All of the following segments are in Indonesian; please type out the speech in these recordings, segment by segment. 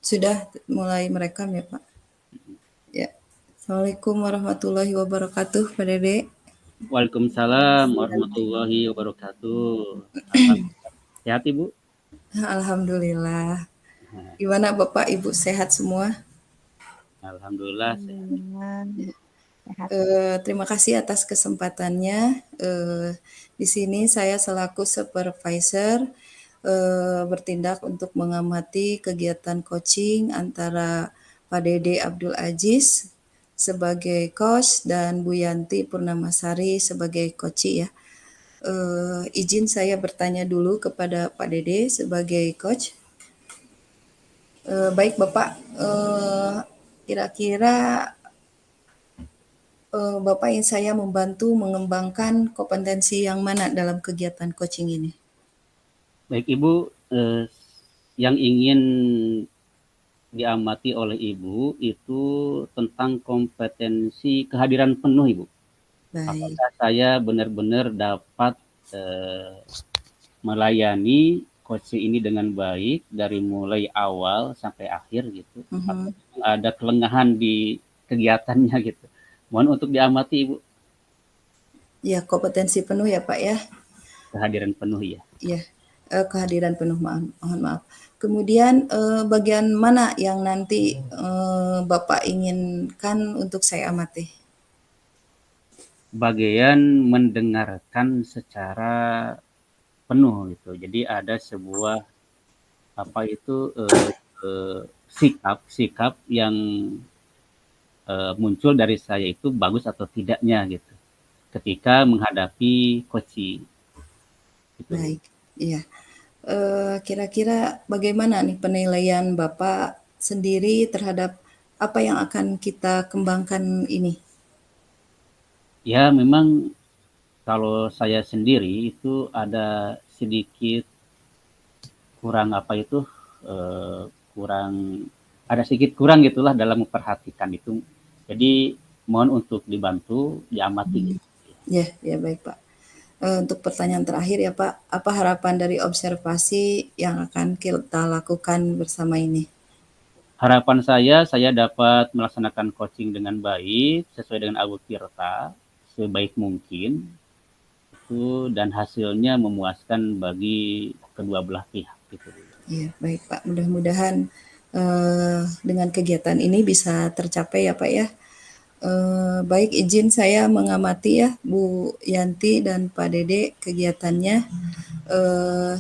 Sudah mulai merekam ya Pak? Ya. Assalamualaikum warahmatullahi wabarakatuh Pak Dede. Waalaikumsalam warahmatullahi wabarakatuh. Alhamdulillah. Sehat Ibu? Alhamdulillah. Gimana Bapak Ibu sehat semua? Alhamdulillah sehat. Alhamdulillah, sehat. Terima kasih atas kesempatannya. Di sini saya selaku supervisor bertindak untuk mengamati kegiatan coaching antara Pak Dede Abdul Aziz sebagai coach dan Bu Yanti Purnamasari sebagai coach ya. Izin saya bertanya dulu kepada Pak Dede sebagai coach. Baik Bapak, kira-kira Bapak ingin saya membantu mengembangkan kompetensi yang mana dalam kegiatan coaching ini? Baik Ibu, yang ingin diamati oleh Ibu itu tentang kompetensi kehadiran penuh Ibu. Baik, Apakah saya benar-benar dapat melayani coaching ini dengan baik dari mulai awal sampai akhir gitu. Atau ada kelengahan di kegiatannya gitu. Mohon untuk diamati Ibu, ya kompetensi penuh ya Pak ya. kehadiran penuh ya. Ya, kehadiran penuh, mohon maaf. Kemudian bagian mana yang nanti Bapak inginkan untuk saya amati? Bagian mendengarkan secara penuh gitu. Jadi ada sebuah sikap yang muncul dari saya itu bagus atau tidaknya gitu. Ketika menghadapi coaching. Gitu. Baik, iya. Kira-kira bagaimana nih penilaian Bapak sendiri terhadap apa yang akan kita kembangkan ini? Ya memang kalau saya sendiri itu ada sedikit kurang kurang gitulah dalam memperhatikan itu. Jadi mohon untuk dibantu diamati. Ya, ya baik Pak. Untuk pertanyaan terakhir ya Pak, apa harapan dari observasi yang akan kita lakukan bersama ini? Harapan saya dapat melaksanakan coaching dengan baik sesuai dengan Abu Tirta sebaik mungkin itu dan hasilnya memuaskan bagi kedua belah pihak gitu. Ya, baik Pak. Mudah-mudahan dengan kegiatan ini bisa tercapai ya Pak ya. Baik, izin saya mengamati ya Bu Yanti dan Pak Dede kegiatannya.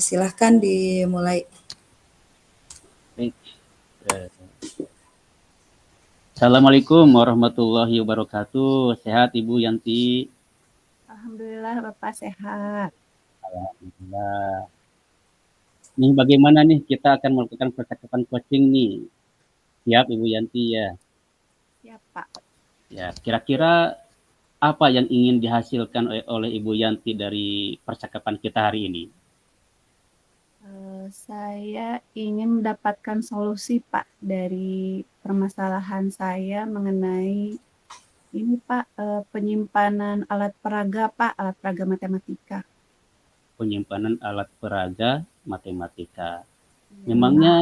Silahkan dimulai. Baik. Assalamualaikum warahmatullahi wabarakatuh. Sehat Ibu Yanti? Alhamdulillah Bapak sehat. Alhamdulillah. Nih bagaimana nih kita akan melakukan percakapan coaching nih? Siap Ibu Yanti ya? Siap Pak. Ya, kira-kira apa yang ingin dihasilkan oleh Ibu Yanti dari percakapan kita hari ini? Saya ingin mendapatkan solusi Pak dari permasalahan saya mengenai ini Pak, penyimpanan alat peraga Pak, alat peraga matematika. Penyimpanan alat peraga matematika. Memangnya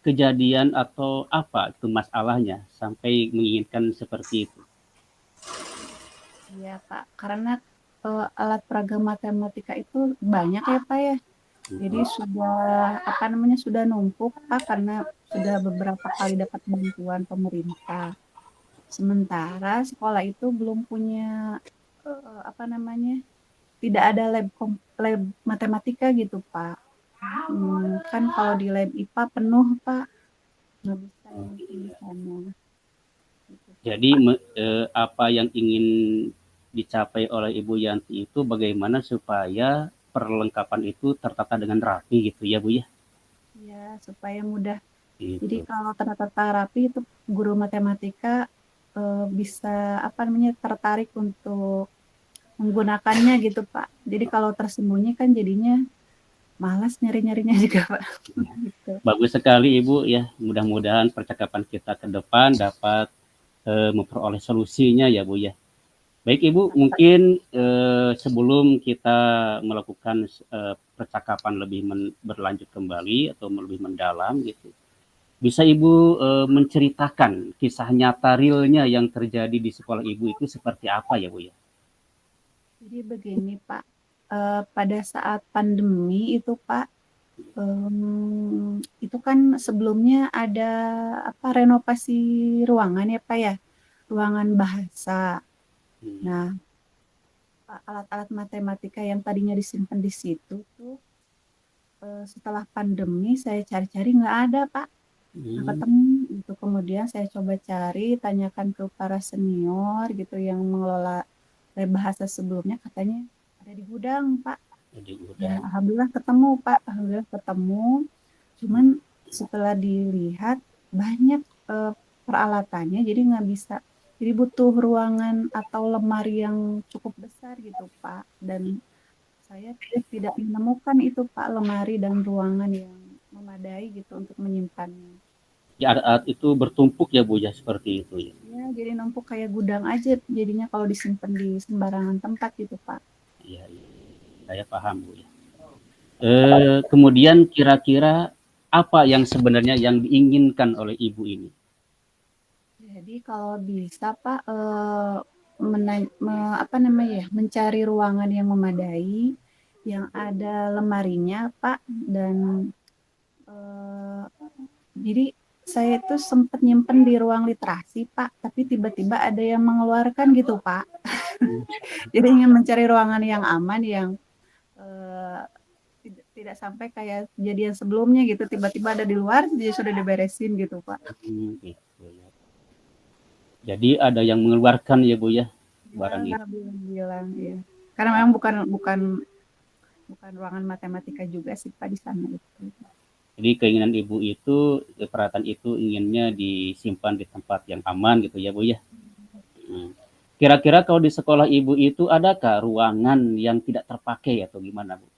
kejadian atau apa itu masalahnya sampai menginginkan seperti itu? Iya Pak, karena alat peraga matematika itu banyak ya Pak ya. Jadi sudah numpuk Pak karena sudah beberapa kali dapat bantuan pemerintah. Sementara sekolah itu belum punya tidak ada lab matematika gitu Pak. Kan kalau di lab IPA penuh Pak, nggak bisa di sana. Gitu, Jadi apa yang ingin dicapai oleh Ibu Yanti itu bagaimana supaya perlengkapan itu tertata dengan rapi gitu ya Bu ya? ya supaya mudah. Gitu. Jadi kalau tertata rapi itu guru matematika bisa tertarik untuk menggunakannya gitu Pak. Jadi kalau tersembunyi kan jadinya malas nyari-nyarinya juga Pak. Gitu. Bagus sekali Ibu ya. Mudah-mudahan percakapan kita ke depan dapat memperoleh solusinya ya Bu ya. Baik Ibu, mungkin sebelum kita melakukan percakapan lebih berlanjut kembali atau lebih mendalam gitu, bisa Ibu menceritakan kisah nyata realnya yang terjadi di sekolah Ibu itu seperti apa ya Bu ya? Jadi begini Pak, pada saat pandemi itu Pak, itu kan sebelumnya ada apa renovasi ruangan ya Pak ya, ruangan bahasa. Nah, alat-alat matematika yang tadinya disimpan di situ tuh setelah pandemi saya cari-cari nggak ada Pak, nggak ketemu gitu. Kemudian saya coba cari, tanyakan ke para senior gitu yang mengelola bahasa sebelumnya, katanya ada di gudang Pak. Jadi Ya, udah alhamdulillah ketemu Pak, alhamdulillah ketemu. Cuman setelah dilihat banyak peralatannya, jadi nggak bisa. Jadi butuh ruangan atau lemari yang cukup besar gitu Pak. Dan saya tidak menemukan itu Pak, lemari dan ruangan yang memadai gitu untuk menyimpannya. ya, alat itu bertumpuk ya Bu ya seperti itu ya. Ya, jadi numpuk kayak gudang aja jadinya kalau disimpan di sembarangan tempat gitu Pak. Iya, iya. Saya paham Bu ya. Kemudian kira-kira apa yang sebenarnya yang diinginkan oleh Ibu ini? Jadi kalau bisa Pak, apa namanya ya, mencari ruangan yang memadai, yang ada lemarinya Pak, dan eh, jadi saya itu sempat nyimpen di ruang literasi Pak, tapi tiba-tiba ada yang mengeluarkan gitu Pak. Jadi ingin mencari ruangan yang aman, yang eh, tidak sampai kayak kejadian sebelumnya gitu, tiba-tiba ada di luar, jadi sudah diberesin gitu Pak. Gitu ya. Jadi ada yang mengeluarkan ya Bu ya barang itu. Bilang ya. Karena memang bukan bukan bukan ruangan matematika juga sih Pak di sana itu. Jadi keinginan Ibu itu, peralatan itu inginnya disimpan di tempat yang aman gitu ya Bu ya. Kira-kira kalau di sekolah Ibu itu adakah ruangan yang tidak terpakai atau gimana Bu?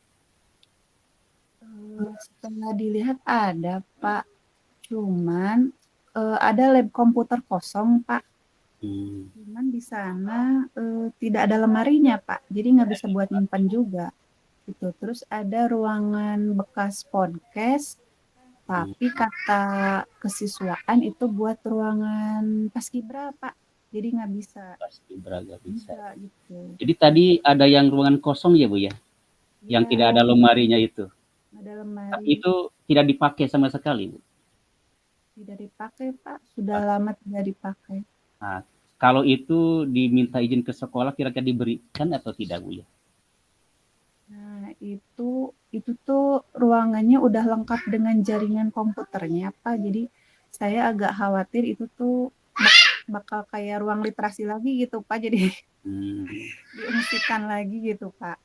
Setelah dilihat ada Pak, cuman ada lab komputer kosong Pak. Cuman di sana tidak ada lemarinya Pak, jadi nggak bisa buat nyimpan juga. Gitu. Terus ada ruangan bekas podcast, tapi kata kesiswaan itu buat ruangan paskibra Pak, jadi nggak bisa. Pasti beragam bisa. Gitu. Jadi tadi ada yang ruangan kosong ya Bu ya? Yang Ya, tidak ada lemarinya itu. ada Tapi lemari. itu tidak dipakai sama sekali Bu. Tidak dipakai Pak, sudah lama tidak dipakai. Nah, kalau itu diminta izin ke sekolah kira-kira diberikan atau tidak Bu ya? Nah, itu tuh ruangannya udah lengkap dengan jaringan komputernya, Pak. Jadi saya agak khawatir itu tuh bakal kayak ruang literasi lagi gitu, Pak. Jadi diungsikan lagi gitu, Pak.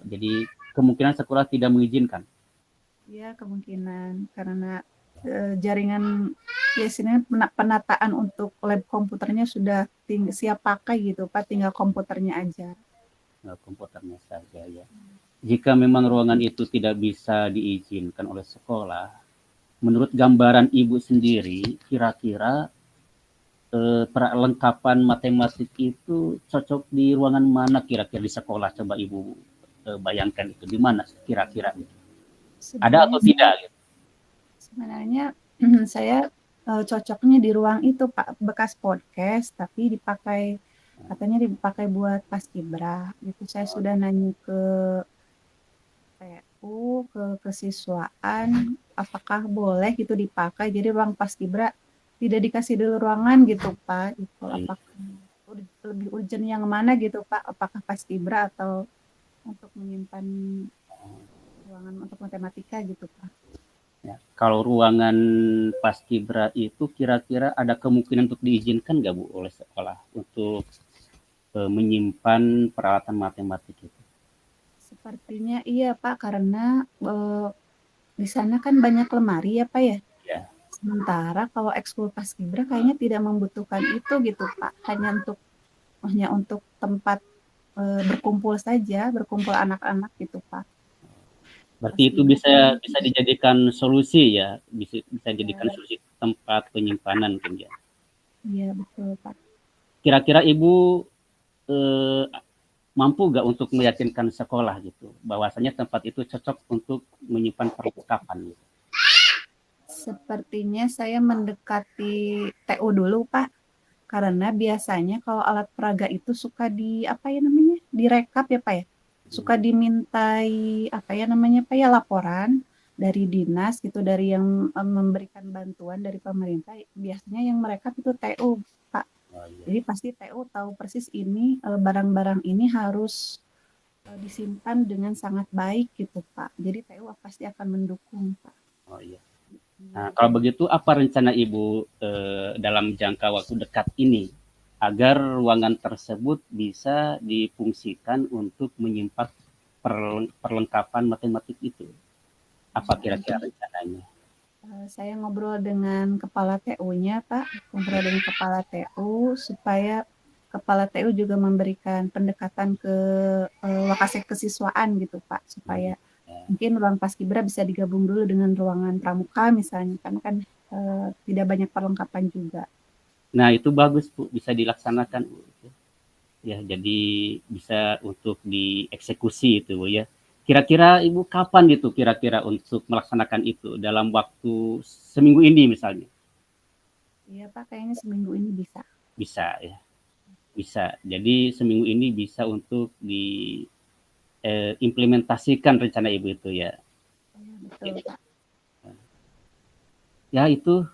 Jadi kemungkinan sekolah tidak mengizinkan. Ya, kemungkinan karena jaringan biasanya penataan untuk lab komputernya sudah siap pakai gitu, Pak. Tinggal komputernya aja. Komputernya saja ya. Jika memang ruangan itu tidak bisa diizinkan oleh sekolah, menurut gambaran Ibu sendiri, kira-kira perlengkapan matematik itu cocok di ruangan mana kira-kira di sekolah? Coba Ibu bayangkan itu di mana kira-kira gitu. Ada atau tidak? Gitu. Sebenarnya saya cocoknya di ruang itu Pak, bekas podcast, tapi katanya dipakai buat paskibra. Gitu saya sudah nanya ke PU, ke kesiswaan, apakah boleh gitu dipakai. Jadi ruang paskibra tidak dikasih dulu ruangan gitu Pak. Gitu. Apakah lebih urgent yang mana gitu Pak? Apakah paskibra atau untuk menyimpan ruangan untuk matematika gitu Pak? Ya, kalau ruangan paskibra itu kira-kira ada kemungkinan untuk diizinkan nggak Bu oleh sekolah untuk menyimpan peralatan matematik itu? Sepertinya iya Pak, karena di sana kan banyak lemari ya Pak ya. Ya. Sementara kalau ekskul paskibra kayaknya tidak membutuhkan itu gitu Pak, hanya untuk tempat berkumpul saja, berkumpul anak-anak gitu Pak. Berarti itu bisa dijadikan solusi ya, bisa dijadikan solusi tempat penyimpanan mungkin ya. Iya betul Pak. Kira-kira Ibu mampu nggak untuk meyakinkan sekolah gitu, bahwasanya tempat itu cocok untuk menyimpan perlengkapan gitu? Sepertinya saya mendekati TU dulu, Pak. Karena biasanya kalau alat peraga itu suka apa ya namanya, direkap ya, Pak ya. Suka dimintai, apa ya namanya, Pak ya, laporan dari dinas gitu, dari yang memberikan bantuan dari pemerintah. Biasanya yang merekap itu TU, Pak. Oh, iya. Jadi pasti TU tahu persis ini barang-barang ini harus disimpan dengan sangat baik gitu, Pak. Jadi TU pasti akan mendukung, Pak. Oh, iya. Nah, Iya. kalau begitu apa rencana Ibu dalam jangka waktu dekat ini agar ruangan tersebut bisa difungsikan untuk menyimpan perlengkapan matematik itu? Apa kira-kira rencananya? Saya ngobrol dengan kepala TU-nya, Pak. Ngobrol dengan kepala TU supaya kepala TU juga memberikan pendekatan ke lokasi kesiswaan gitu, Pak. Supaya Ya. mungkin ruang paskibra bisa digabung dulu dengan ruangan pramuka misalnya, karena kan tidak banyak perlengkapan juga. Nah, itu bagus, Bu, bisa dilaksanakan, Bu. Ya, jadi bisa untuk dieksekusi itu, Bu, ya. Kira-kira Ibu kapan gitu kira-kira untuk melaksanakan itu? Dalam waktu seminggu ini misalnya? Iya, Pak, kayaknya seminggu ini bisa. Bisa ya, bisa. Jadi seminggu ini bisa untuk diimplementasikan rencana Ibu itu ya. Iya, betul, Pak. Ya itu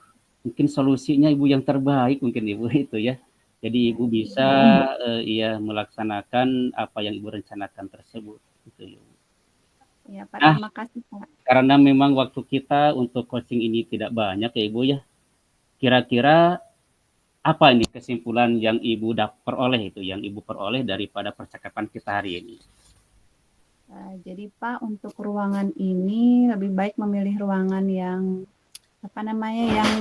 mungkin solusinya Ibu yang terbaik mungkin Ibu itu ya. Jadi Ibu bisa ya melaksanakan apa yang Ibu rencanakan tersebut gitu ya. Iya, Pak, Nah, terima kasih, Pak. karena memang waktu kita untuk coaching ini tidak banyak ya Ibu ya. Kira-kira apa ini kesimpulan yang Ibu peroleh itu, yang Ibu peroleh daripada percakapan kita hari ini? Jadi Pak, untuk ruangan ini lebih baik memilih ruangan yang apa namanya yang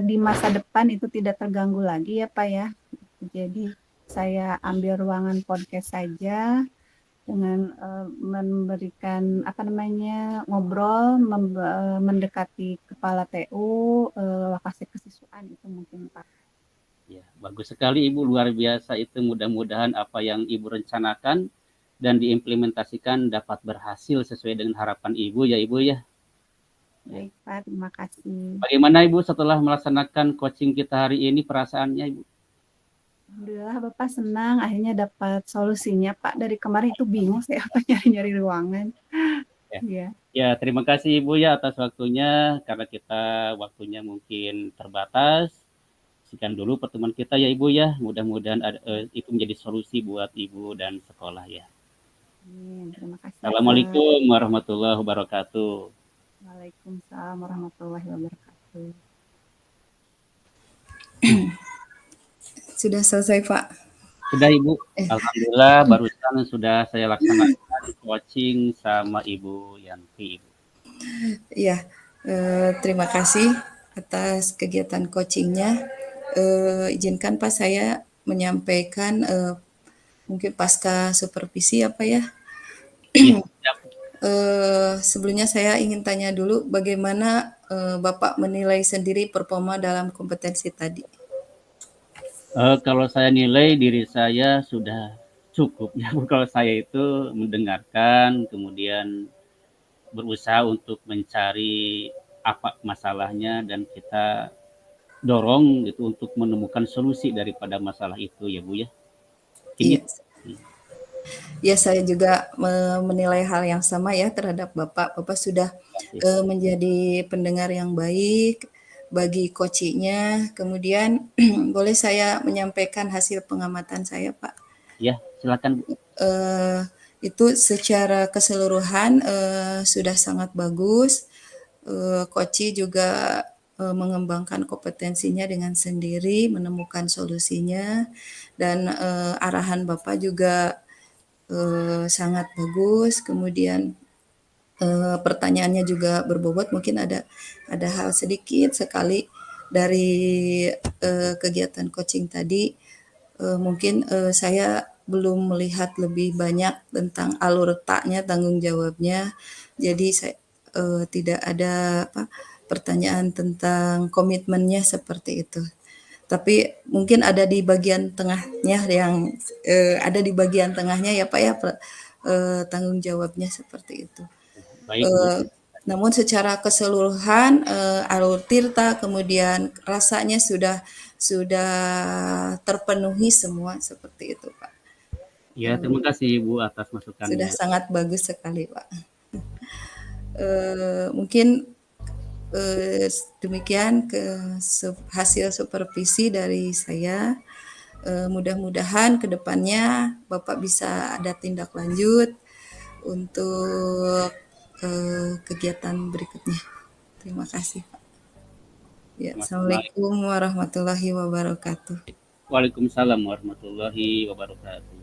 di masa depan itu tidak terganggu lagi ya Pak ya. Jadi saya ambil ruangan podcast saja dengan memberikan apa namanya ngobrol, mendekati kepala TU, lokasi kesiswaan itu mungkin Pak. Ya, bagus sekali Ibu, luar biasa itu. Mudah-mudahan apa yang Ibu rencanakan dan diimplementasikan dapat berhasil sesuai dengan harapan Ibu ya Ibu ya. Baik Pak, terima kasih. Bagaimana Ibu setelah melaksanakan coaching kita hari ini perasaannya Ibu? Alhamdulillah Bapak senang akhirnya dapat solusinya Pak. Dari kemarin itu bingung saya apa nyari-nyari ruangan. Ya. Iya. Ya, terima kasih Ibu ya atas waktunya, karena kita waktunya mungkin terbatas. Sekian dulu pertemuan kita ya Ibu ya. Mudah-mudahan itu menjadi solusi buat Ibu dan sekolah ya. Terima kasih. Assalamualaikum warahmatullahi wabarakatuh. Waalaikumsalam warahmatullahi wabarakatuh. Sudah selesai, Pak. Sudah Ibu. Alhamdulillah barusan sudah saya laksanakan coaching sama Ibu Yanti. Iya, terima kasih atas kegiatan coachingnya. Izinkan Pak saya menyampaikan mungkin pasca supervisi apa ya. Ya, Sebelumnya saya ingin tanya dulu bagaimana Bapak menilai sendiri performa dalam kompetensi tadi? Kalau saya nilai diri saya sudah cukup ya Bu. Kalau saya itu mendengarkan, kemudian berusaha untuk mencari apa masalahnya dan kita dorong gitu untuk menemukan solusi daripada masalah itu ya Bu ya. Ini Iya. Ya, saya juga menilai hal yang sama ya terhadap Bapak. Bapak sudah menjadi pendengar yang baik bagi coachingnya. Kemudian boleh saya menyampaikan hasil pengamatan saya, Pak? Ya, silakan Bu. Itu secara keseluruhan sudah sangat bagus. Coach juga mengembangkan kompetensinya dengan sendiri, menemukan solusinya, dan arahan Bapak juga sangat bagus. Kemudian pertanyaannya juga berbobot. Mungkin ada hal sedikit sekali dari kegiatan coaching tadi. Mungkin saya belum melihat lebih banyak tentang alur taknya, tanggung jawabnya. Jadi saya tidak ada pertanyaan tentang komitmennya seperti itu. tapi mungkin ada di bagian tengahnya yang ada di bagian tengahnya ya Pak ya tanggung jawabnya seperti itu. Baik, Bu. Namun secara keseluruhan alur tirta kemudian rasanya sudah terpenuhi semua seperti itu Pak. Ya, terima kasih Bu atas Sudah masukannya. sangat bagus sekali Pak. Mungkin demikian hasil supervisi dari saya. Mudah-mudahan ke depannya Bapak bisa ada tindak lanjut untuk kegiatan berikutnya. Terima kasih Pak. Ya, Assalamualaikum warahmatullahi wabarakatuh. Waalaikumsalam warahmatullahi wabarakatuh.